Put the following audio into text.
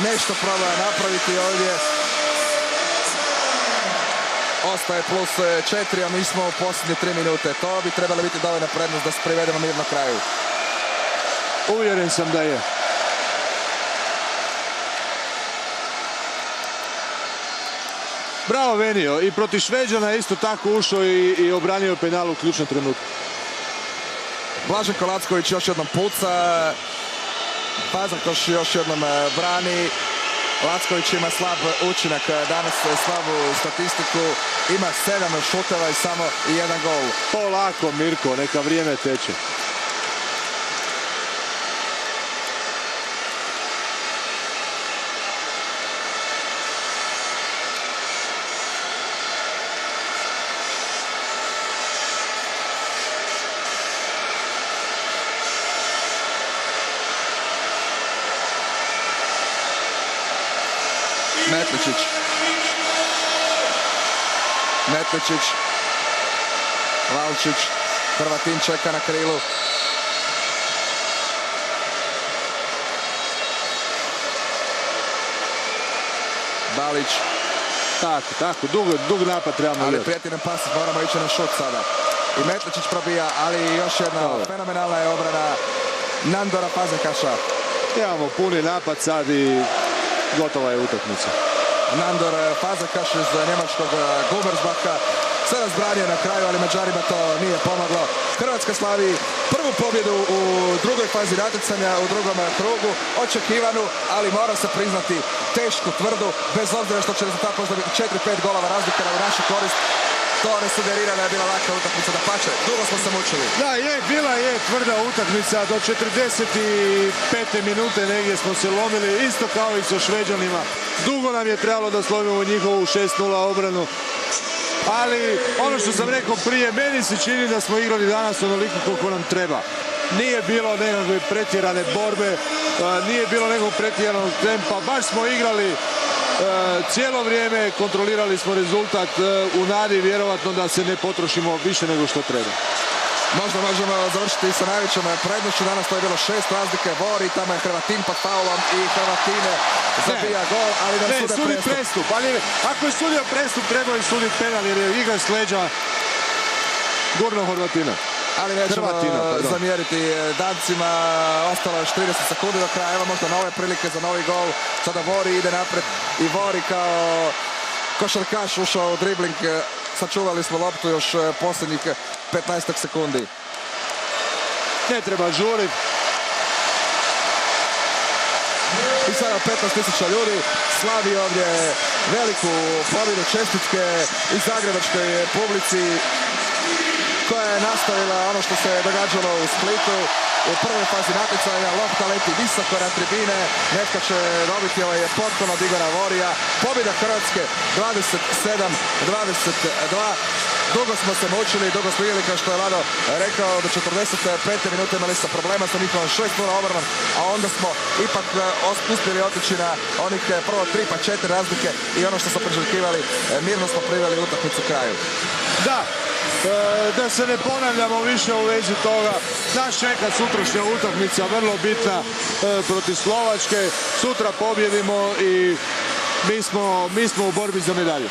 nešto probao napraviti ovdje. Ostaje plus 4, a mi smo u posljednje 3 minute. To bi trebalo biti dovoljna prednost da se privedemo mirno kraju. Uvjeren sam da je. Bravo Venio, i protiv Šveđana je isto tako ušao i obranio penal u ključnom trenutku. Blažen Kolacković još jednom puca. Fazakoš još jednom brani. Lacković ima slab učinak, danas slabu statistiku. Ima 7 šuteva i samo 1 gol. Polako Mirko, neka vrijeme teče. Metličić, Valčić, Hrvatin čeka na krilu. Balić. Tako, dug napad trebamo ali vidjeti. prijeti nam pas, moramo ići na šut sada. I Metličić probija, ali još jedna fenomenalna je obrana Nandora Fazenkaša. Imamo puni napad sad i gotova je utakmica. Nandor Fazenkaš iz njemačkog Gummersbacha se razbranio na kraju, ali Mađarima to nije pomoglo. Hrvatska slavi prvu pobjedu u drugoj fazi natjecanja, u drugom krugu, očekivanu, ali mora se priznati tešku, tvrdu, bez obzira što će rezultat možda biti 4-5 golova razlika u našu korist. To ne sugerira da je bila laka utakmica, da pače. Dugo smo se mučili. Da, bila je tvrda utakmica. Do 45. minute negdje smo se lomili, isto kao i sa Šveđanima. Dugo nam je trebalo da slomimo njihovu 6-0 obranu. Ali ono što sam rekao prije, meni se čini da smo igrali danas onoliko koliko nam treba. Nije bilo nekakve pretjerane borbe, nije bilo nekog pretjeranog tempa, baš smo igrali cijelo vrijeme, kontrolirali smo rezultat u nadi vjerovatno da se ne potrošimo više nego što treba. Možda možemo završiti sa najvećom prednošću. Danas to je bilo 6 razlike. Vori, tamo je Hrvatin pod faulom i Hrvatine zabija gol, ali da sude prestup. Ali ako je sudio prestup, trebao je suditi penal jer je igrač s leđa gurno Hrvatina. Ali nećemo zamjeriti Dancima. Ostalo još 30 sekundi do kraja. Evo možda nove prilike za novi gol. Sada Vori ide napred i Vori kao košarkaš ušao u dribling. Sačuvali smo loptu još posljednjih 15 sekundi. Ne treba žuriti. I sada 15.000 ljudi slavi ovdje veliku pobjedu, čestitke i zagrebačkoj publici koja je nastavila ono što se događalo u Splitu. U prvoj fazi natjecanja lopta leti visoko na tribine. Netko će dobiti ovaj potpuno od Igora Vorija. Pobjeda Hrvatske 27-22. Dugo smo se mučili, dugo smo igrali, kao što je Lado rekao, do 45. minute imali smo problema sa njihovom 6-0 obranom, a onda smo ipak uspjeli otići na onih prvo 3 pa 4 razlike i ono što smo priželjkivali, mirno smo priveli utakmicu kraju. Da se ne ponavljamo više u vezi toga, nas čeka sutrašnja utakmica, vrlo bitna protiv Slovačke. Sutra pobjedimo i mi smo u borbi za medalju.